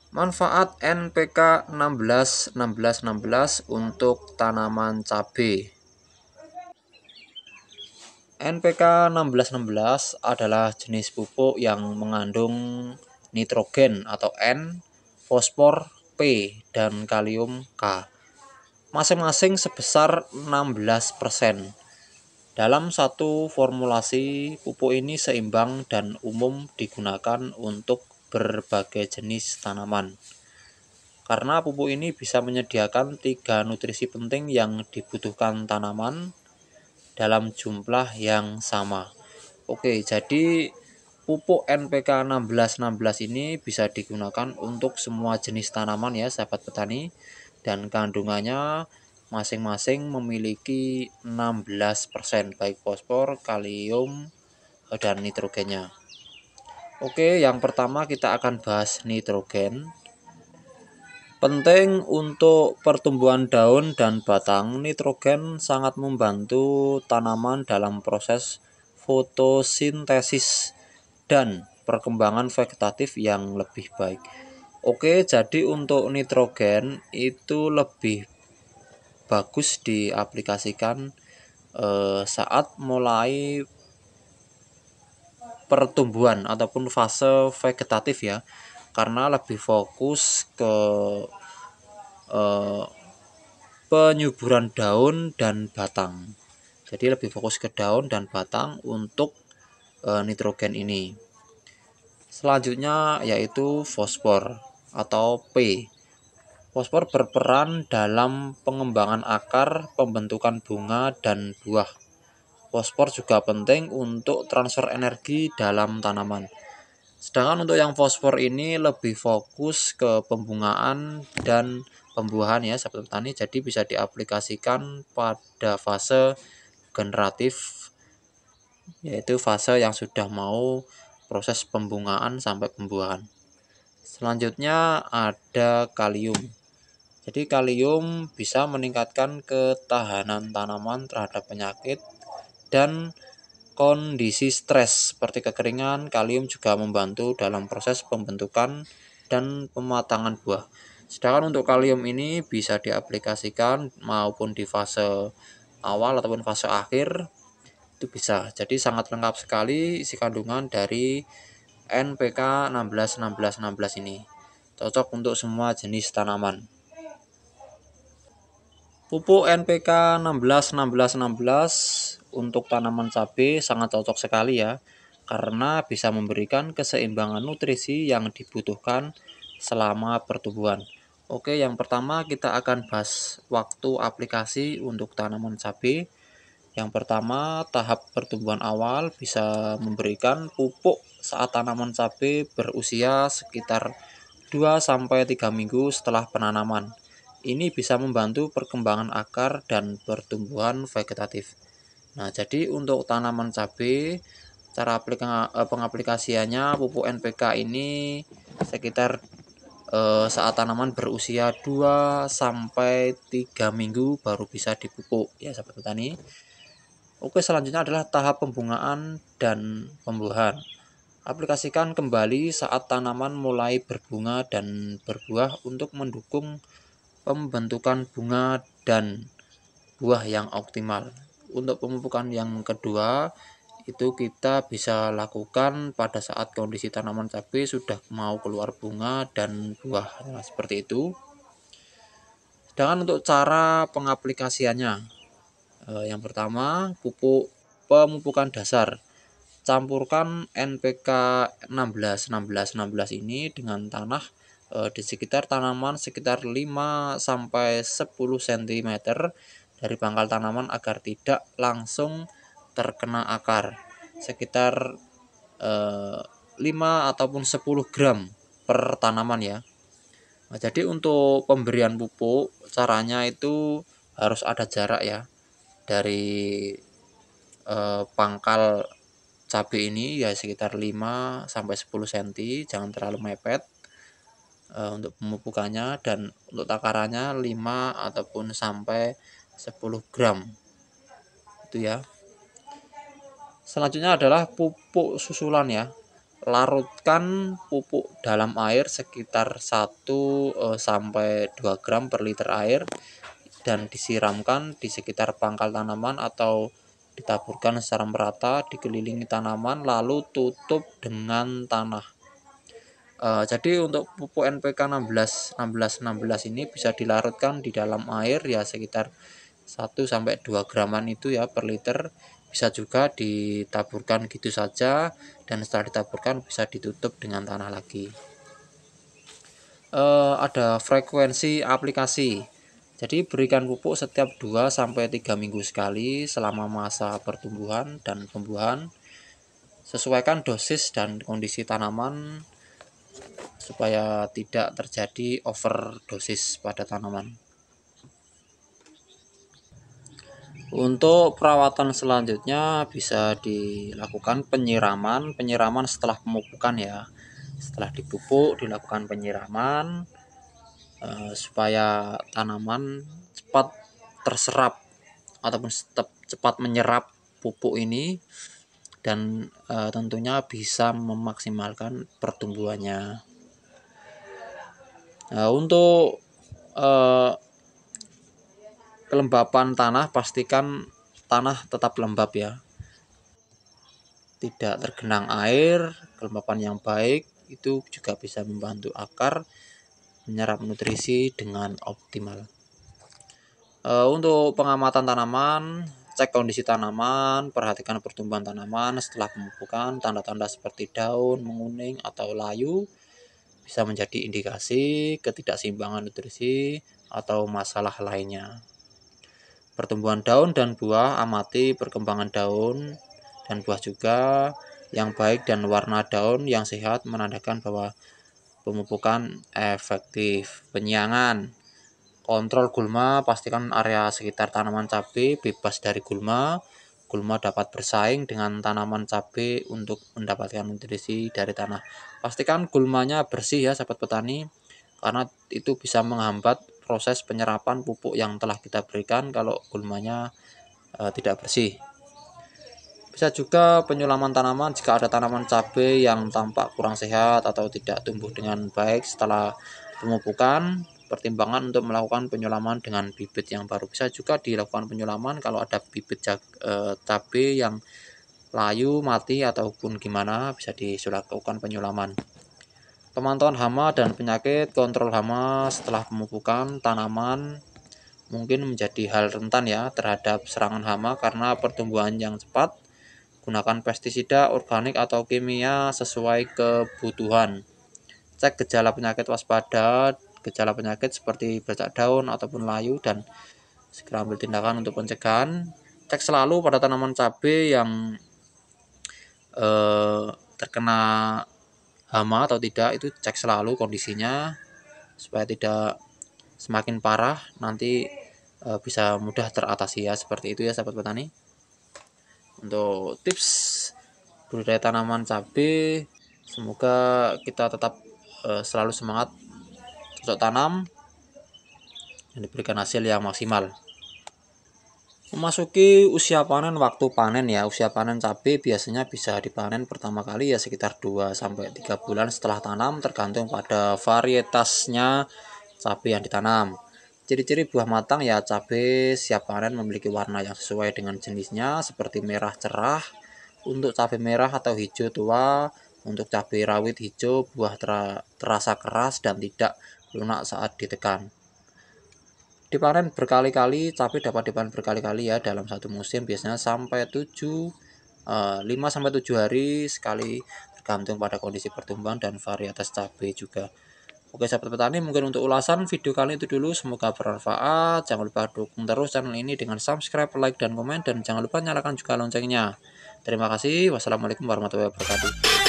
Manfaat NPK 16 untuk tanaman cabai. NPK 16 adalah jenis pupuk yang mengandung nitrogen atau N, fosfor P, dan kalium K, masing-masing sebesar 16%. Dalam satu formulasi, pupuk ini seimbang dan umum digunakan untuk berbagai jenis tanaman. Karena pupuk ini bisa menyediakan 3 nutrisi penting yang dibutuhkan tanaman dalam jumlah yang sama. Oke, jadi pupuk NPK 16 ini bisa digunakan untuk semua jenis tanaman ya sahabat petani, dan kandungannya masing-masing memiliki 16% baik fosfor, kalium, dan nitrogennya. Oke, yang pertama kita akan bahas nitrogen. Penting untuk pertumbuhan daun dan batang, nitrogen sangat membantu tanaman dalam proses fotosintesis dan perkembangan vegetatif yang lebih baik. Oke, jadi untuk nitrogen itu lebih bagus diaplikasikan saat mulai pertumbuhan ataupun fase vegetatif ya, karena lebih fokus ke penyuburan daun dan batang. Jadi lebih fokus ke daun dan batang untuk nitrogen ini. Selanjutnya yaitu fosfor atau P. Fosfor berperan dalam pengembangan akar, pembentukan bunga dan buah. Fosfor juga penting untuk transfer energi dalam tanaman. Sedangkan untuk yang fosfor ini lebih fokus ke pembungaan dan pembuahan ya sahabat petani, jadi bisa diaplikasikan pada fase generatif, yaitu fase yang sudah mau proses pembungaan sampai pembuahan. Selanjutnya ada kalium. Jadi kalium bisa meningkatkan ketahanan tanaman terhadap penyakit dan kondisi stres seperti kekeringan. Kalium juga membantu dalam proses pembentukan dan pematangan buah. Sedangkan untuk kalium ini bisa diaplikasikan maupun di fase awal ataupun fase akhir, itu bisa. Jadi sangat lengkap sekali isi kandungan dari NPK 16 ini. Cocok untuk semua jenis tanaman. Pupuk NPK 16 untuk tanaman cabai sangat cocok sekali ya, karena bisa memberikan keseimbangan nutrisi yang dibutuhkan selama pertumbuhan. Oke, yang pertama kita akan bahas waktu aplikasi untuk tanaman cabai. Yang pertama, tahap pertumbuhan awal bisa memberikan pupuk saat tanaman cabai berusia sekitar 2-3 minggu setelah penanaman. Ini bisa membantu perkembangan akar dan pertumbuhan vegetatif. Nah, jadi untuk tanaman cabai, cara pengaplikasiannya pupuk NPK ini sekitar saat tanaman berusia 2-3 minggu baru bisa dipupuk ya sahabat petani. Oke, selanjutnya adalah tahap pembungaan dan pembuahan. Aplikasikan kembali saat tanaman mulai berbunga dan berbuah untuk mendukung pembentukan bunga dan buah yang optimal. Untuk pemupukan yang kedua itu kita bisa lakukan pada saat kondisi tanaman cabai sudah mau keluar bunga dan buah. Nah, seperti itu. Sedangkan untuk cara pengaplikasiannya, yang pertama pupuk pemupukan dasar. Campurkan NPK 16 ini dengan tanah di sekitar tanaman sekitar 5-10 cm dari pangkal tanaman agar tidak langsung terkena akar. Sekitar 5 ataupun 10 gram per tanaman ya. Nah, jadi untuk pemberian pupuk caranya itu harus ada jarak ya dari pangkal cabai ini ya sekitar 5-10 cm, jangan terlalu mepet untuk pemupukannya, dan untuk takarannya 5 ataupun sampai 10 gram itu ya. Selanjutnya adalah pupuk susulan ya. larutkan pupuk dalam air sekitar 1 sampai 2 gram per liter air dan disiramkan di sekitar pangkal tanaman atau ditaburkan secara merata dikelilingi tanaman lalu tutup dengan tanah. Jadi untuk pupuk NPK 16 ini bisa dilarutkan di dalam air ya sekitar 1 sampai 2 graman itu ya per liter. Bisa juga ditaburkan gitu saja dan setelah ditaburkan bisa ditutup dengan tanah lagi. Ada frekuensi aplikasi. Jadi berikan pupuk setiap 2 sampai 3 minggu sekali selama masa pertumbuhan dan pembuahan. Sesuaikan dosis dan kondisi tanaman supaya tidak terjadi overdosis pada tanaman. Untuk perawatan selanjutnya bisa dilakukan penyiraman setelah pemupukan ya. Setelah dipupuk dilakukan penyiraman supaya tanaman cepat terserap ataupun cepat menyerap pupuk ini dan tentunya bisa memaksimalkan pertumbuhannya. Nah, untuk kelembapan tanah, pastikan tanah tetap lembab ya, tidak tergenang air. Kelembapan yang baik itu juga bisa membantu akar menyerap nutrisi dengan optimal. Untuk pengamatan tanaman, cek kondisi tanaman, perhatikan pertumbuhan tanaman setelah pemupukan. Tanda-tanda seperti daun menguning atau layu bisa menjadi indikasi ketidakseimbangan nutrisi atau masalah lainnya. Pertumbuhan daun dan buah, amati perkembangan daun dan buah juga yang baik dan warna daun yang sehat menandakan bahwa pemupukan efektif. Penyiangan, kontrol gulma, pastikan area sekitar tanaman cabai bebas dari gulma. Gulma dapat bersaing dengan tanaman cabai untuk mendapatkan nutrisi dari tanah. Pastikan gulmanya bersih ya sahabat petani, karena itu bisa menghambat proses penyerapan pupuk yang telah kita berikan kalau gulmanya tidak bersih. Bisa juga penyulaman tanaman jika ada tanaman cabai yang tampak kurang sehat atau tidak tumbuh dengan baik setelah pemupukan. Pertimbangan untuk melakukan penyulaman dengan bibit yang baru. Bisa juga dilakukan penyulaman kalau ada bibit cabai yang layu, mati ataupun gimana, bisa dilakukan penyulaman. Pemantauan hama dan penyakit, kontrol hama setelah pemupukan tanaman mungkin menjadi hal rentan ya terhadap serangan hama karena pertumbuhan yang cepat. Gunakan pestisida organik atau kimia sesuai kebutuhan. Cek gejala penyakit, waspada gejala penyakit seperti bercak daun ataupun layu dan segera ambil tindakan untuk pencegahan. Cek selalu pada tanaman cabai yang terkena hama atau tidak, itu cek selalu kondisinya supaya tidak semakin parah, nanti bisa mudah teratasi ya. Seperti itu ya sahabat petani. Untuk tips budidaya tanaman cabai, semoga kita tetap selalu semangat cocok tanam dan diberikan hasil yang maksimal. Memasuki usia panen, waktu panen ya. Usia panen cabai biasanya bisa dipanen pertama kali ya sekitar 2 sampai 3 bulan setelah tanam, tergantung pada varietasnya cabai yang ditanam. Ciri-ciri buah matang ya, cabai siap panen memiliki warna yang sesuai dengan jenisnya seperti merah cerah untuk cabai merah atau hijau tua untuk cabai rawit hijau. Buah terasa keras dan tidak lunak saat ditekan. Dipanen berkali-kali, cabai dapat dipanen berkali-kali ya dalam satu musim, biasanya sampai 5 sampai 7 hari sekali, tergantung pada kondisi pertumbuhan dan varietas cabai juga. Oke sahabat petani, mungkin untuk ulasan video kali itu dulu, semoga bermanfaat. Jangan lupa dukung terus channel ini dengan subscribe, like, dan komen, dan jangan lupa nyalakan juga loncengnya. Terima kasih. Wassalamualaikum warahmatullahi wabarakatuh.